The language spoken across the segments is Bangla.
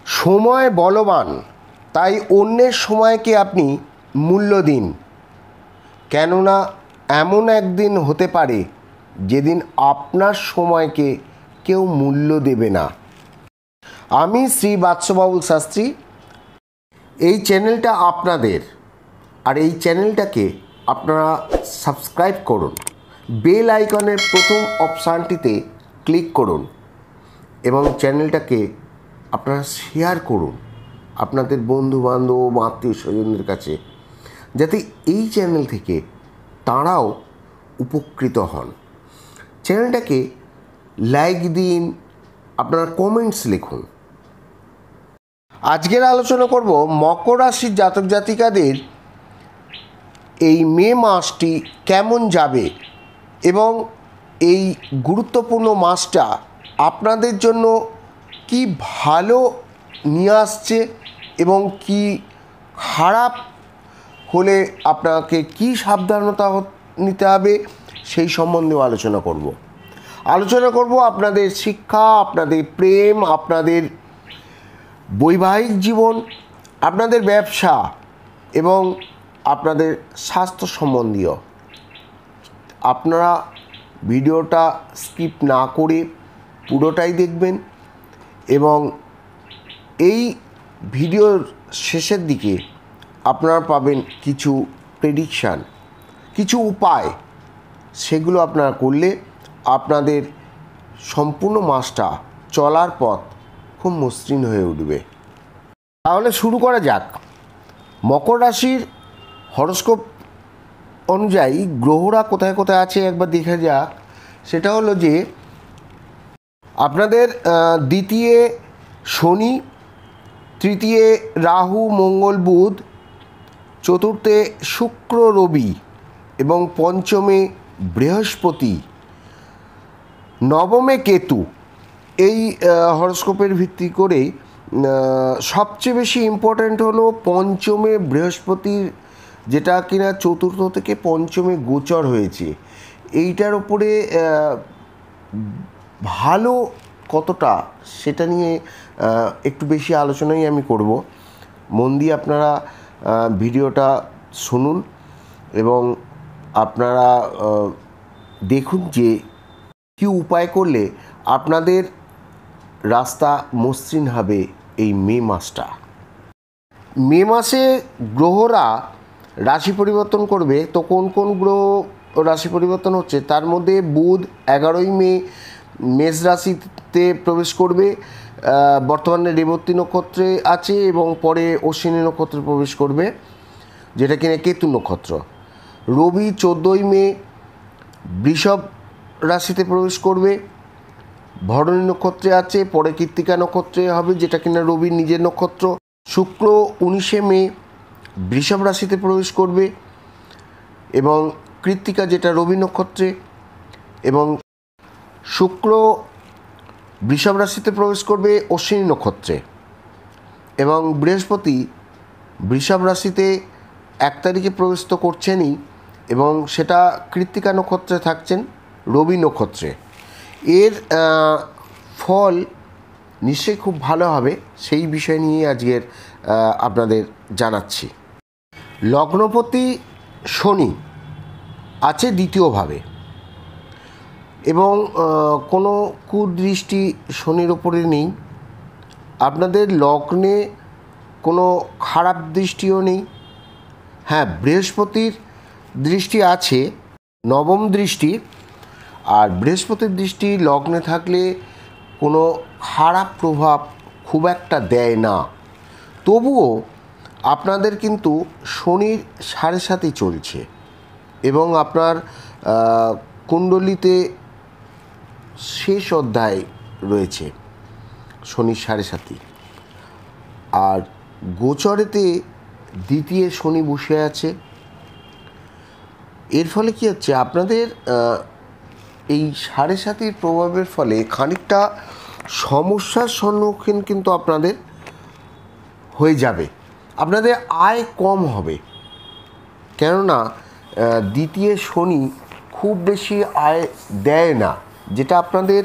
সময় বলবান, তাই অন্যের সময়কে আপনি মূল্য দিন, কেননা এমন একদিন হতে পারে যেদিন আপনার সময়কে কেউ মূল্য দেবে না। আমি শ্রী বাৎসবাবুল শাস্ত্রী। এই চ্যানেলটা আপনাদের, আর এই চ্যানেলটাকে আপনারা সাবস্ক্রাইব করুন, বেল আইকনের প্রথম অপশানটিতে ক্লিক করুন এবং চ্যানেলটাকে আপনারা শেয়ার করুন আপনাদের বন্ধুবান্ধব আত্মীয় স্বজনদের কাছে, যাতে এই চ্যানেল থেকে তাঁরাও উপকৃত হন। চ্যানেলটাকে লাইক দিন, আপনারা কমেন্টস লিখুন। আজকের আলোচনা করব মকর রাশির জাতক জাতিকাদের এই মে মাসটি কেমন যাবে এবং এই গুরুত্বপূর্ণ মাসটা আপনাদের জন্য কি ভালো নিয়ে আসছে এবং কি খারাপ হলে আপনাকে কি সাবধানতা নিতে হবে সেই সম্বন্ধেও আলোচনা করব আপনাদের শিক্ষা, আপনাদের প্রেম, আপনাদের বৈবাহিক জীবন, আপনাদের ব্যবসা এবং আপনাদের স্বাস্থ্য সম্বন্ধীয়। আপনারা ভিডিওটা স্কিপ না করে পুরোটাই দেখবেন এবং এই ভিডিওর শেষের দিকে আপনারা পাবেন কিছু প্রেডিকশান, কিছু উপায়। সেগুলো আপনারা করলে আপনাদের সম্পূর্ণ মাসটা চলার পথ খুব মসৃণ হয়ে উঠবে। তাহলে শুরু করা যাক। মকর রাশির হরোস্কোপ অনুযায়ী গ্রহরা কোথায় কোথায় আছে একবার দেখে যাক। সেটা হলো যে আপনাদের দ্বিতীয় শনি, তৃতীয় রাহু মঙ্গল বুধ, চতুর্থে শুক্র রবি এবং পঞ্চমে বৃহস্পতি, নবমে কেতু। এই হরোস্কোপের ভিত্তি করে সবচেয়ে বেশি ইম্পর্ট্যান্ট হলো পঞ্চমে বৃহস্পতির, যেটা কিনা চতুর্থ থেকে পঞ্চমে গোচর হয়েছে। এইটার ওপরে ভালো কতটা সেটা নিয়ে একটু বেশি আলোচনাই আমি করব। মন দিয়ে আপনারা ভিডিওটা শুনুন এবং আপনারা দেখুন যে কী উপায় করলে আপনাদের রাস্তা মসৃণ হবে এই মে মাসটা। মে মাসে গ্রহরা রাশি পরিবর্তন করবে। তো কোন কোন গ্রহ রাশি পরিবর্তন হচ্ছে তার মধ্যে বুধ 11ই মে মেষ রাশিতে প্রবেশ করবে, বর্তমানে রেবতী নক্ষত্রে আছে এবং পরে অশ্বিনী নক্ষত্রে প্রবেশ করবে, যেটা কিনা কেতু নক্ষত্র। রবি 14ই মে বৃষভ রাশিতে প্রবেশ করবে, ভরণী নক্ষত্রে আছে, পরে কৃত্তিকা নক্ষত্রে হবে, যেটা কিনা রবির নিজের নক্ষত্র। শুক্র 19শে মে বৃষভ রাশিতে প্রবেশ করবে এবং কৃত্তিকা যেটা রবি নক্ষত্রে, এবং শুক্র বৃষভ রাশিতে প্রবেশ করবে অশ্বিনী নক্ষত্রে, এবং বৃহস্পতি বৃষভ রাশিতে 1 তারিখে প্রবেশ তো করছেনই এবং সেটা কৃত্তিকা নক্ষত্রে থাকছেন রবি নক্ষত্রে। এর ফল নিশ্চয়ই খুব ভালো হবে, সেই বিষয় নিয়ে আজকের আপনাদের জানাচ্ছি। লগ্নপতি শনি আছে দ্বিতীয়ভাবে এবং কোনো কুদৃষ্টি শনির ওপরে নেই। আপনাদের লগ্নে কোনো খারাপ দৃষ্টিও নেই। হ্যাঁ, বৃহস্পতির দৃষ্টি আছে, নবম দৃষ্টি, আর বৃহস্পতির দৃষ্টি লগ্নে থাকলে কোনো খারাপ প্রভাব খুব একটা দেয় না। তবুও আপনাদের কিন্তু শনির 7.5 চলছে এবং আপনার কুণ্ডলিতে শেষ অধ্যায় রয়েছে শনির 7.5, আর গোচরেতে দ্বিতীয় শনি বসে আছে। এর ফলে কী হচ্ছে, আপনাদের এই 7.5 প্রভাবের ফলে খানিকটা সমস্যার সম্মুখীন কিন্তু আপনাদের হয়ে যাবে। আপনাদের আয় কম হবে, কেননা দ্বিতীয় শনি খুব বেশি আয় দেয় না, যেটা আপনাদের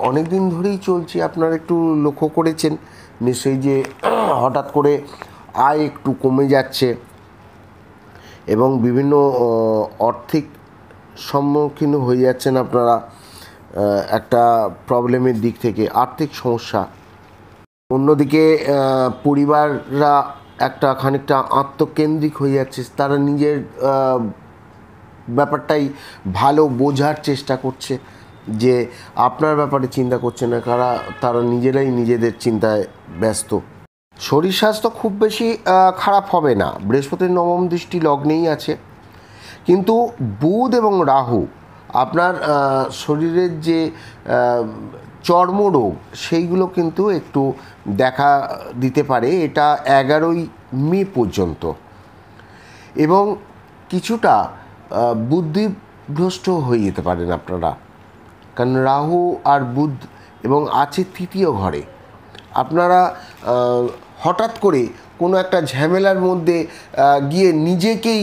অনেক দিন ধরেই চলছে, আপনারা একটু লক্ষ্য করেছেন নিশ্চয়ই যে হঠাৎ করে আয় একটু কমে যাচ্ছে এবং বিভিন্ন আর্থিক সম্মুখীন হয়ে যাচ্ছেন আপনারা একটা প্রবলেমের দিক থেকে, আর্থিক সমস্যা। অন্যদিকে পরিবাররা একটা খানিকটা আত্মকেন্দ্রিক হয়ে যাচ্ছে, তারা নিজের ব্যাপারটাই ভালো বোঝার চেষ্টা করছে, যে আপনার ব্যাপারে চিন্তা করছে না, তারা নিজেরাই নিজেদের চিন্তায় ব্যস্ত। শরীর স্বাস্থ্য খুব বেশি খারাপ হবে না, বৃহস্পতির নবম দৃষ্টি লগ্নেই আছে, কিন্তু বুধ এবং রাহু আপনার শরীরের যে চর্মরোগ সেইগুলো কিন্তু একটু দেখা দিতে পারে, এটা 11ই মে পর্যন্ত, এবং কিছুটা বুদ্ধিভ্রষ্ট হয়ে যেতে পারেন আপনারা, কারণ রাহু আর বুধ এবং আছে তৃতীয় ঘরে। আপনারা হঠাৎ করে কোনো একটা ঝামেলার মধ্যে গিয়ে নিজেকেই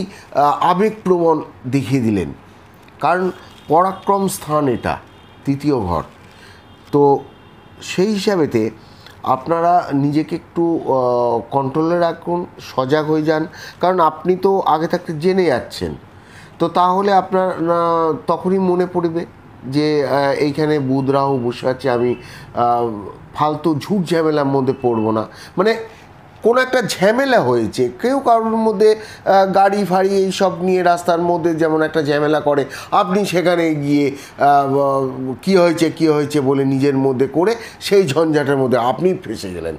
আবেগপ্রবণ দেখিয়ে দিলেন, কারণ পরাক্রম স্থান এটা, তৃতীয় ঘর। তো সেই হিসাবেতে আপনারা নিজেকে একটু কন্ট্রোলে রাখুন, সজাগ হয়ে যান, কারণ আপনি তো আগে থাকতে জেনে যাচ্ছেন, তো তাহলে আপনার তখনই মনে পড়বে যে এইখানে বুধ রাহু বসে আছে, আমি ফালতু ঝুট ঝামেলার মধ্যে পড়বো না। মানে কোনো একটা ঝামেলা হয়েছে, কেউ কারোর মধ্যে গাড়ি ফাড়ি এইসব নিয়ে রাস্তার মধ্যে যেমন একটা ঝামেলা করে, আপনি সেখানে গিয়ে কী হয়েছে বলে নিজের মধ্যে করে সেই ঝঞ্ঝাটের মধ্যে আপনি ফেসে গেলেন।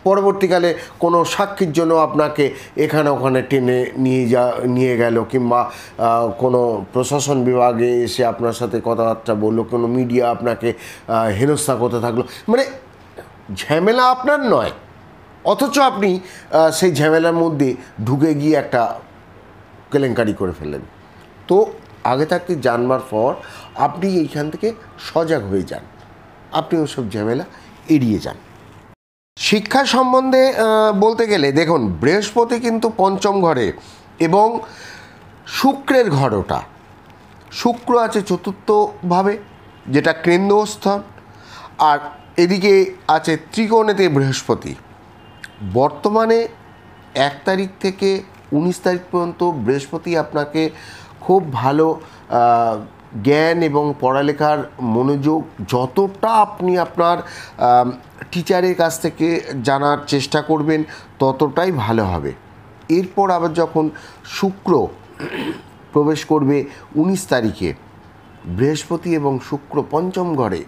পরবর্তীকালে কোনো সাক্ষীর জন্য আপনাকে এখানে ওখানে টেনে নিয়ে গেল, কিংবা কোনো প্রশাসন বিভাগে এসে আপনার সাথে কথাবার্তা বললো, কোনো মিডিয়া আপনাকে হেনস্থা করতে থাকলো, মানে ঝামেলা আপনার নয়, অথচ আপনি সেই ঝামেলার মধ্যে ঢুকে গিয়ে একটা কেলেঙ্কারি করে ফেললেন। তো আগে থাকতে জানবার পর আপনি এইখান থেকে সজাগ হয়ে যান, আপনি ওসব ঝামেলা এড়িয়ে যান। শিক্ষা সম্বন্ধে বলতে গেলে দেখুন, বৃহস্পতি কিন্তু পঞ্চম ঘরে এবং শুক্রের ঘর, ওটা শুক্র আছে চতুর্থভাবে, যেটা কেন্দ্রস্থান, আর এদিকে আছে ত্রিকোণেতে বৃহস্পতি। বর্তমানে 1 তারিখ থেকে 19 তারিখ পর্যন্ত বৃহস্পতি আপনাকে খুব ভালো জ্ঞান এবং পড়ালেখার মনোযোগ, যতটা আপনি আপনার টিচারের কাছ থেকে জানার চেষ্টা করবেন ততটাই ভালো হবে। এরপর আবার যখন শুক্র প্রবেশ করবে 19 তারিখে, বৃহস্পতি এবং শুক্র পঞ্চম ঘরে,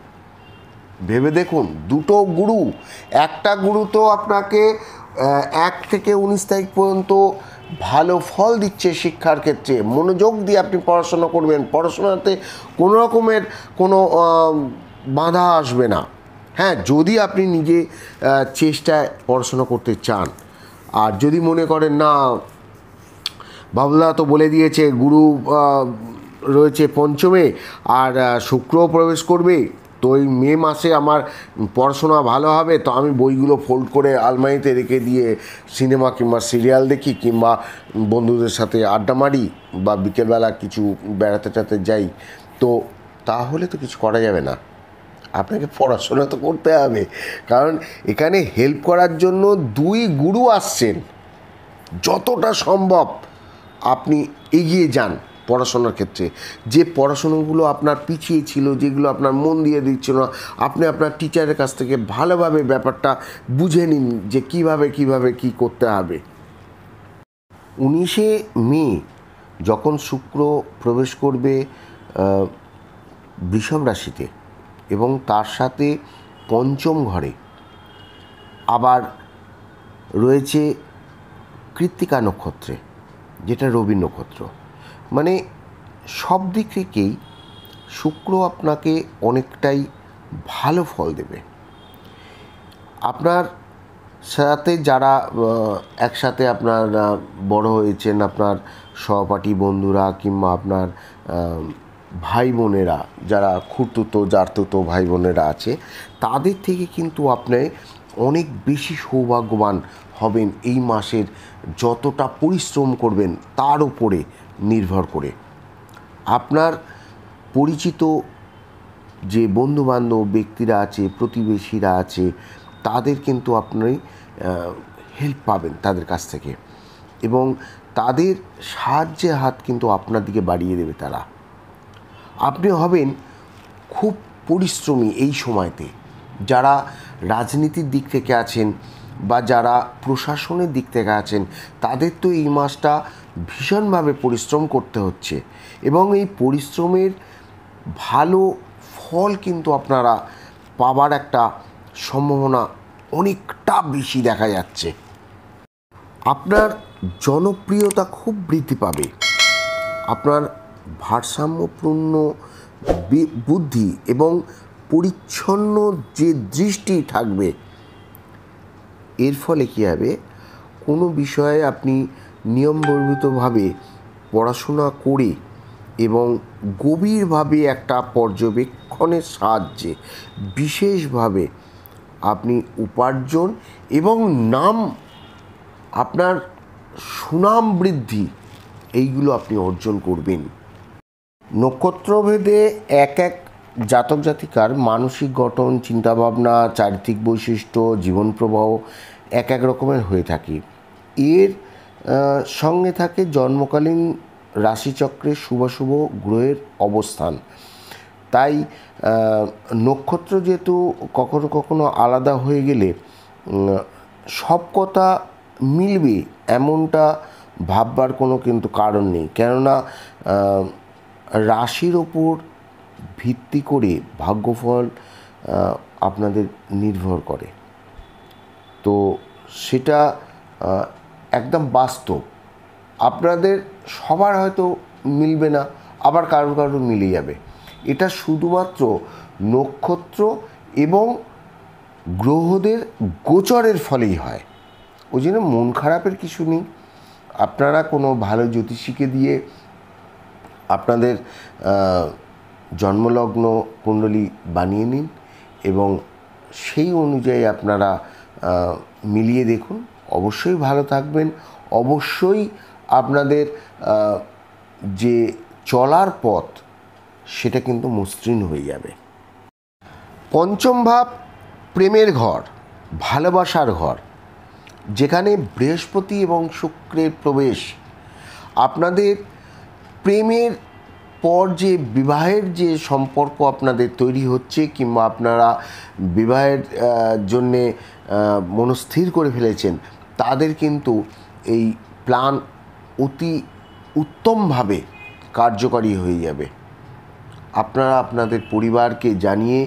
ভেবে দেখুন, দুটো গুরু, একটা গুরু তো আপনাকে 1 থেকে 19 তারিখ পর্যন্ত ভালো ফল দিচ্ছে শিক্ষার ক্ষেত্রে, মনোযোগ দিয়ে আপনি পড়াশোনা করবেন, পড়াশোনাতে কোনো রকমের কোনো বাধা আসবে না। হ্যাঁ, যদি আপনি নিজে চেষ্টায় পড়াশোনা করতে চান, আর যদি মনে করেন না বাবুদা তো বলে দিয়েছে গুরু রয়েছে পঞ্চমে আর শুক্রও প্রবেশ করবে, তো এই মে মাসে আমার পড়াশোনা ভালো হবে, তো আমি বইগুলো ফোল্ড করে আলমারিতে রেখে দিয়ে সিনেমা কিংবা সিরিয়াল দেখি, কিংবা বন্ধুদের সাথে আড্ডা মারি, বা বিকেলবেলা কিছু বেড়াতে টেড়াতে যাই, তো তাহলে তো কিছু করা যাবে না। আপনাকে পড়াশোনা তো করতে হবে, কারণ এখানে হেল্প করার জন্য 2 গুরু আসছেন। যতটা সম্ভব আপনি এগিয়ে যান পড়াশোনার ক্ষেত্রে। যে পড়াশোনাগুলো আপনার পিছিয়ে ছিল, যেগুলো আপনার মন দিয়ে দিচ্ছিল না, আপনি আপনার টিচারের কাছ থেকে ভালোভাবে ব্যাপারটা বুঝে নিন যে কিভাবে কি করতে হবে। 19শে মে যখন শুক্র প্রবেশ করবে বৃষভ রাশিতে এবং তার সাথে পঞ্চম ঘরে আবার রয়েছে কৃত্তিকা নক্ষত্রে, যেটা রবি নক্ষত্র, মানে সব দিক থেকেই শুক্র আপনাকে অনেকটাই ভালো ফল দেবে। আপনার সাথে যারা একসাথে আপনার বড় হয়েছেন, আপনার সহপাঠী বন্ধুরা, কিংবা আপনার ভাই বোনেরা, যারা খুড়তুতো জারতুতো ভাই বোনেরা আছে, তাদের থেকে কিন্তু আপনি অনেক বেশি সৌভাগ্যবান হবেন এই মাসের। যতটা পরিশ্রম করবেন তার উপরে নির্ভর করে। আপনার পরিচিত যে বন্ধুবান্ধব ব্যক্তিরা আছে, প্রতিবেশীরা আছে, তাদের কিন্তু আপনি হেল্প পাবেন তাদের কাছ থেকে, এবং তাদের সাহায্যের হাত কিন্তু আপনার দিকে বাড়িয়ে দেবে তারা। আপনি হবেন খুব পরিশ্রমী এই সময়তে। যারা রাজনীতির দিক থেকে আছেন বা যারা প্রশাসনের দিক থেকে আছেন, তাদের তো এই মাসটা ভীষণভাবে পরিশ্রম করতে হচ্ছে, এবং এই পরিশ্রমের ভালো ফল কিন্তু আপনারা পাবার একটা সম্ভাবনা অনেকটা বেশি দেখা যাচ্ছে। আপনার জনপ্রিয়তা খুব বৃদ্ধি পাবে। আপনার ভারসাম্যপূর্ণ বুদ্ধি এবং পরিচ্ছন্ন যে দৃষ্টি থাকবে, এর ফলে কী হবে, কোনো বিষয়ে আপনি নিয়মবর্বিতভাবে পড়াশোনা করে এবং গভীরভাবে একটা পর্যবেক্ষণের সাহায্যে বিশেষভাবে আপনি উপার্জন এবং নাম, আপনার সুনাম বৃদ্ধি, এইগুলো আপনি অর্জন করবেন। নক্ষত্রভেদে এক এক জাতক জাতিকার মানসিক গঠন, চিন্তাভাবনা, চারিত্রিক বৈশিষ্ট্য, জীবন প্রবাহ এক এক রকমের হয়ে থাকে। এর সঙ্গে থাকে জন্মকালীন রাশিচক্রের শুভাশুভ গ্রহের অবস্থান। তাই নক্ষত্র যেহেতু কখনো কখনো আলাদা হয়ে গেলে সব কথা মিলবে এমনটা ভাববার কোনো কিন্তু কারণ নেই, কেননা রাশির ওপর ভিত্তি করে ভাগ্যফল আপনাদের নির্ভর করে। তো সেটা একদম বাস্তব। আপনাদের সবার হয়তো মিলবে না, আবার কারোর কারোর মিলে যাবে। এটা শুধুমাত্র নক্ষত্র এবং গ্রহদের গোচরের ফলেই হয়। ওই জন্য মন খারাপের কিছু নেই। আপনারা কোনো ভালো জ্যোতিষীকে দিয়ে আপনাদের জন্মলগ্ন কুণ্ডলী বানিয়ে নিন এবং সেই অনুযায়ী আপনারা মিলিয়ে দেখুন। অবশ্যই ভালো থাকবেন। অবশ্যই আপনাদের যে চলার পথ সেটা কিন্তু মসৃণ হয়ে যাবে। পঞ্চম ভাব প্রেমের ঘর, ভালোবাসার ঘর, যেখানে বৃহস্পতি এবং শুক্রের প্রবেশ। আপনাদের প্রেমের পর যে বিবাহের যে সম্পর্ক আপনাদের তৈরি হচ্ছে, কিংবা আপনারা বিবাহের জন্যে মনস্থির করে ফেলেছেন, তাদের কিন্তু এই প্ল্যান অতি উত্তমভাবে কার্যকরী হয়ে যাবে। আপনারা আপনাদের পরিবারকে জানিয়ে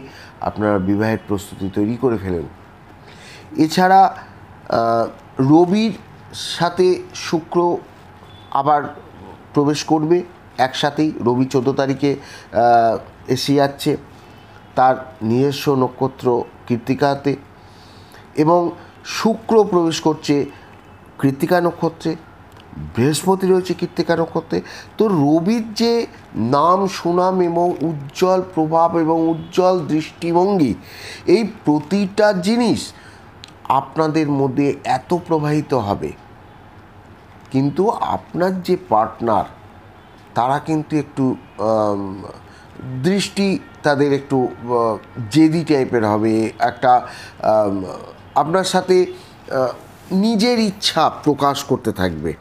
আপনারা বিবাহের প্রস্তুতি তৈরি করে ফেলেন। এছাড়া রবির সাথে শুক্র আবার প্রবেশ করবে একসাথেই। রবি 14 তারিখে এসে যাচ্ছে তার নিজস্ব নক্ষত্র কৃত্তিকাতে, এবং শুক্র প্রবেশ করছে কৃত্তিকা নক্ষত্রে, বৃহস্পতি রয়েছে কৃত্তিকা নক্ষত্রে। তো রবির যে নাম, সুনাম এবং উজ্জ্বল প্রভাব এবং উজ্জ্বল দৃষ্টিভঙ্গি, এই প্রতিটা জিনিস আপনাদের মধ্যে এত প্রবাহিত হবে, কিন্তু আপনার যে পার্টনার তারা কিন্তু একটু দৃষ্টি তাদের একটু জেদি টাইপের হবে। একটা আপনার সাথে নিজের ইচ্ছা প্রকাশ করতে থাকবে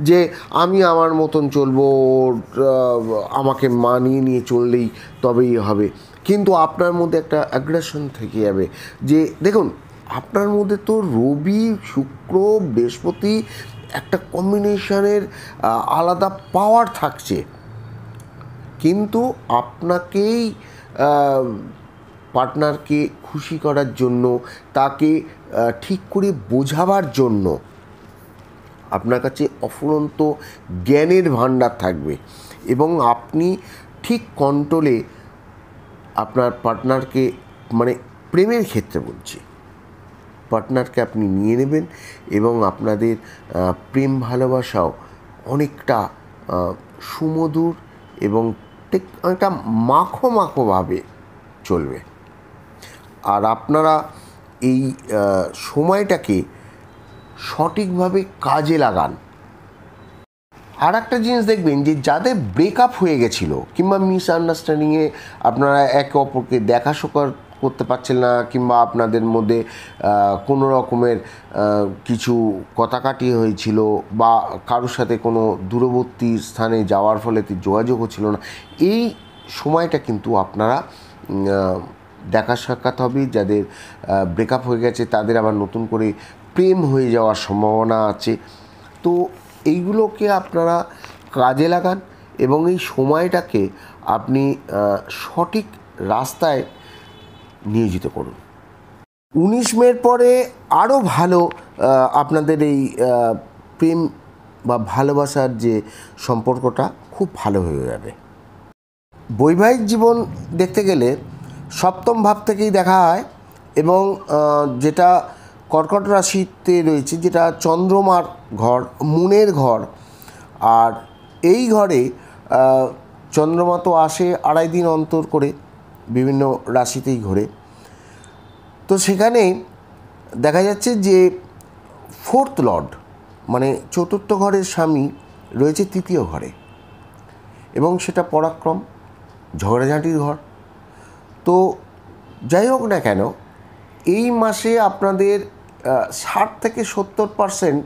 যে আমি আমার মতন চলবো, আমাকে মানিয়ে নিয়ে চললেই তবেই হবে। কিন্তু আপনার মধ্যে একটা অ্যাগ্রেশন থেকে যাবে যে দেখুন, আপনার মধ্যে তো রবি, শুক্র, বৃহস্পতি একটা কম্বিনেশনের আলাদা পাওয়ার থাকছে, কিন্তু আপনাকেই পার্টনারকে খুশি করার জন্য, তাকে ঠিক করে বোঝাবার জন্য আপনার কাছে অফুরন্ত জ্ঞানের ভাণ্ডার থাকবে, এবং আপনি ঠিক কন্ট্রোলে আপনার পার্টনারকে, মানে প্রেমের ক্ষেত্রে বলছি, পার্টনারকে আপনি নিয়ে নেবেন, এবং আপনাদের প্রেম ভালোবাসাও অনেকটা সুমধুর এবং ঠিক অনেকটা মাখো মাখোভাবে চলবে। আর আপনারা এই সময়টাকে সঠিকভাবে কাজে লাগান। আর একটা জিনিস দেখবেন যে যাদের ব্রেকআপ হয়ে গেছিলো কিংবা মিসআন্ডারস্ট্যান্ডিংয়ে আপনারা একে অপরকে দেখা শোকার করতে পারছেন না, কিংবা আপনাদের মধ্যে কোনো রকমের কিছু কথাকাটি হয়েছিল, বা কারোর সাথে কোনো দূরবর্তী স্থানে যাওয়ার ফলে যোগাযোগ হচ্ছিল না, এই সময়টা কিন্তু আপনারা দেখা সাক্ষাৎ হবে। যাদের ব্রেকআপ হয়ে গেছে তাদের আবার নতুন করে প্রেম হয়ে যাওয়ার সম্ভাবনা আছে। তো এইগুলোকে আপনারা কাজে লাগান এবং এই সময়টাকে আপনি সঠিক রাস্তায় নিয়োজিত করুন। 19 মের পরে আরও ভালো আপনাদের এই প্রেম বা ভালোবাসার যে সম্পর্কটা খুব ভালো হয়ে যাবে। বৈবাহিক জীবন দেখতে গেলে সপ্তম ভাব থেকেই দেখা হয়, এবং যেটা কর্কট রাশিতে রয়েছে, যেটা চন্দ্রমার ঘর, মুনের ঘর। আর এই ঘরে চন্দ্রমা তো আসে 2.5 দিন অন্তর করে, বিভিন্ন রাশিতেই ঘোরে। তো সেখানে দেখা যাচ্ছে যে ফোর্থ লর্ড মানে চতুর্থ ঘরের স্বামী রয়েছে তৃতীয় ঘরে, এবং সেটা পরাক্রম, ঝগড়াঝাঁটির ঘর। তো যাই হোক না কেন, এই মাসে আপনাদের 60 থেকে 70%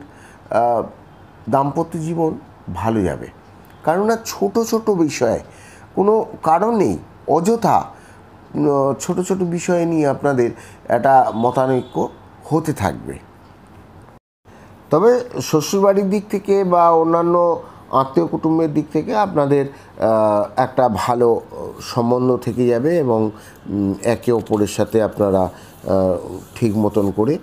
দাম্পত্য জীবন ভালো যাবে। কেননা ছোট ছোট বিষয়ে কোনো কারণ নেই, অযথা ছোট ছোট বিষয় নিয়ে আপনাদের একটা মতানৈক্য হতে থাকবে। তবে শ্বশুরবাড়ির দিক থেকে বা অন্যান্য আত্মীয় কুটুম্বের দিক থেকে আপনাদের একটা ভালো সম্বন্ধ থেকে যাবে, এবং একে অপরের সাথে আপনারা ঠিক মতন করে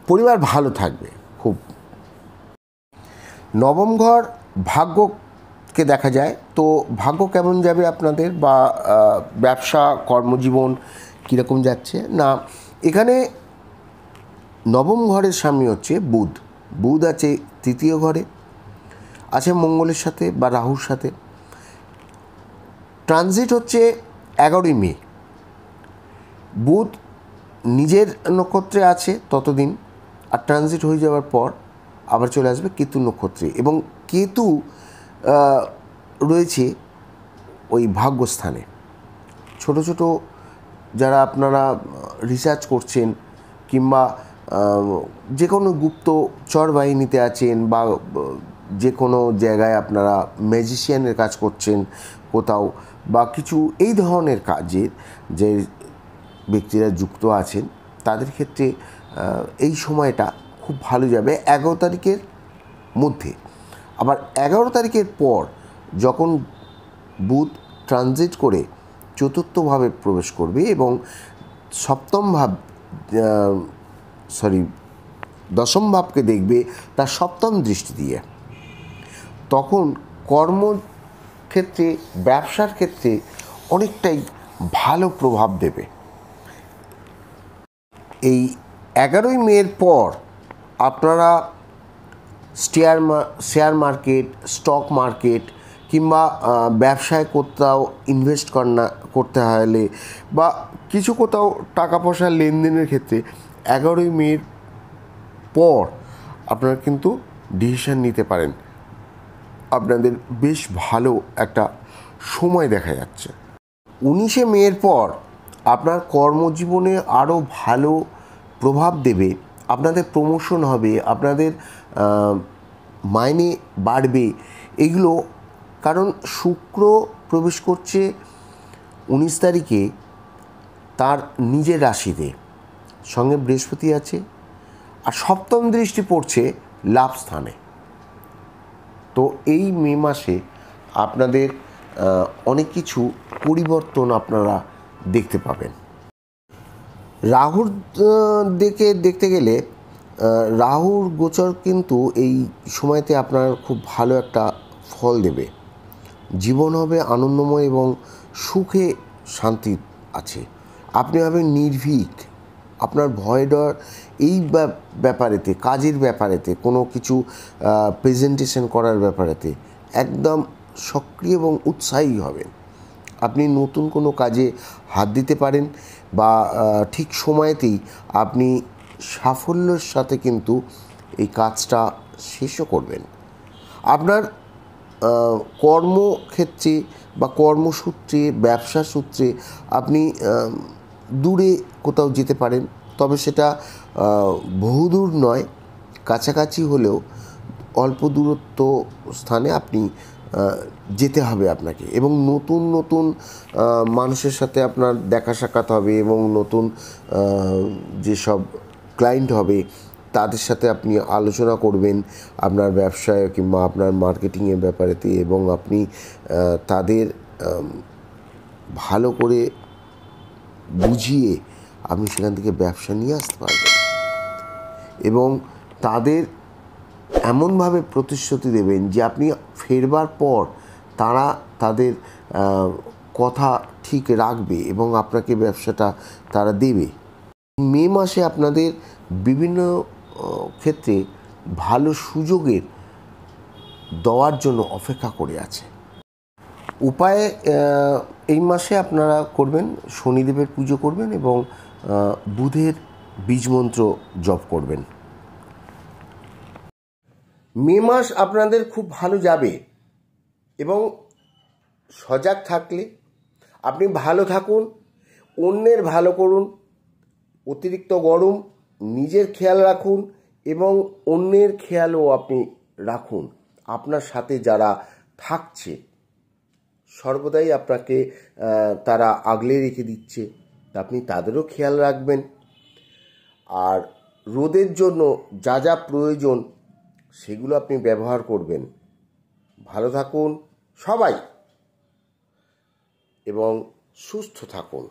পরিবার ভালো থাকবে খুব। নবম ঘর ভাগ্যকে দেখা যায়। তো ভাগ্য কেমন যাবে আপনাদের, বা ব্যবসা কর্মজীবন কীরকম যাচ্ছে না, এখানে নবম ঘরের স্বামী হচ্ছে বুধ। বুধ আছে তৃতীয় ঘরে, আছে মঙ্গলের সাথে বা রাহুর সাথে। ট্রানজিট হচ্ছে 11ই মে। বুধ নিজের নক্ষত্রে আছে ততদিন, আর ট্রানজিট হয়ে যাওয়ার পর আবার চলে আসবে কেতু নক্ষত্রে, এবং কেতু রয়েছে ওই ভাগ্যস্থানে। ছোট ছোট যারা আপনারা রিসার্চ করছেন, কিংবা যে কোনো গুপ্তচর বাহিনীতে আছেন, বা যে কোনো জায়গায় আপনারা ম্যাজিশিয়ানের কাজ করছেন কোথাও, বা কিছু এই ধরনের কাজে যে ব্যক্তিরা যুক্ত আছেন, তাদের ক্ষেত্রে এই সময়টা খুব ভালো যাবে 11 তারিখের মধ্যে। আবার 11 তারিখের পর যখন বুধ ট্রানজিট করে চতুর্থভাবে প্রবেশ করবে এবং দশম ভাবকে দেখবে তার সপ্তম দৃষ্টি দিয়ে, তখন কর্মক্ষেত্রে, ব্যবসার ক্ষেত্রে অনেকটাই ভালো প্রভাব দেবে। এই 11ই মের পর আপনারা শেয়ার মার্কেট, স্টক মার্কেট, কিংবা ব্যবসায় কোথাও ইনভেস্ট করতে হলে, বা কিছু কোথাও টাকা পয়সার লেনদেনের ক্ষেত্রে 11ই মের পর আপনারা কিন্তু ডিসিশন নিতে পারেন। আপনাদের বেশ ভালো একটা সময় দেখা যাচ্ছে। 19শে মের পর আপনার কর্মজীবনে আরও ভালো প্রভাব দেবে, আপনাদের প্রমোশন হবে, আপনাদের মাইনে বাড়বে এগুলো। কারণ শুক্র প্রবেশ করছে 19 তারিখে তার নিজের রাশিতে, সঙ্গে বৃহস্পতি আছে, আর সপ্তম দৃষ্টি পড়ছে লাভ স্থানে। তো এই মে মাসে আপনাদের অনেক কিছু পরিবর্তন আপনারা দেখতে পাবেন। রাহুর দিকে দেখতে গেলে রাহুর গোচর কিন্তু এই সময়তে আপনার খুব ভালো একটা ফল দেবে। জীবন হবে আনন্দময় এবং সুখে শান্তি আছে। আপনি হবেন নির্ভীক। আপনার ভয় ডর এই ব্যাপারেতে, কাজের ব্যাপারেতে, কোনো কিছু প্রেজেন্টেশন করার ব্যাপারেতে একদম সক্রিয় এবং উৎসাহী হবেন। আপনি নতুন কোনো কাজে হাত দিতে পারেন, বা ঠিক সময়তেই আপনি সাফল্যের সাথে কিন্তু এই কাজটা শেষও করবেন। আপনার কর্মক্ষেত্রে বা কর্মসূত্রে, ব্যবসা সূত্রে আপনি দূরে কোথাও যেতে পারেন, তবে সেটা বহুদূর নয়, কাছাকাছি হলেও অল্প দূরত্ব স্থানে আপনি যেতে হবে আপনাকে, এবং নতুন নতুন মানুষের সাথে আপনার দেখা সাক্ষাৎ হবে, এবং নতুন যেসব ক্লায়েন্ট হবে তাদের সাথে আপনি আলোচনা করবেন আপনার ব্যবসায় কিংবা আপনার মার্কেটিংয়ের ব্যাপারেতে, এবং আপনি তাদের ভালো করে বুঝিয়ে আপনি সেখান থেকে ব্যবসা নিয়ে আসতে পারবেন, এবং তাদের এমনভাবে প্রতিশ্রুতি দেবেন যে আপনি ফেরবার পর তারা তাদের কথা ঠিক রাখবে এবং আপনাকে ব্যবসাটা তারা দেবে। মে মাসে আপনাদের বিভিন্ন ক্ষেত্রে ভালো সুযোগের দেওয়ার জন্য অপেক্ষা করে আছে। উপায়ে এই মাসে আপনারা করবেন, শনিদেবের পুজো করবেন এবং বুধের বীজমন্ত্র জপ করবেন। মে মাস আপনাদের খুব ভালো যাবে, এবং সজাগ থাকলে আপনি ভালো থাকুন, অন্যের ভালো করুন, অতিরিক্ত গরম নিজের খেয়াল রাখুন এবং অন্যের খেয়ালও আপনি রাখুন। আপনার সাথে যারা থাকছে সর্বদাই আপনাকে তারা আগলে রেখে দিচ্ছে, আপনি তাদেরও খেয়াল রাখবেন। আর রোদের জন্য যা যা প্রয়োজন সেগুলো আপনি ব্যবহার করবেন। ভালো থাকুন সবাই এবং সুস্থ থাকুন।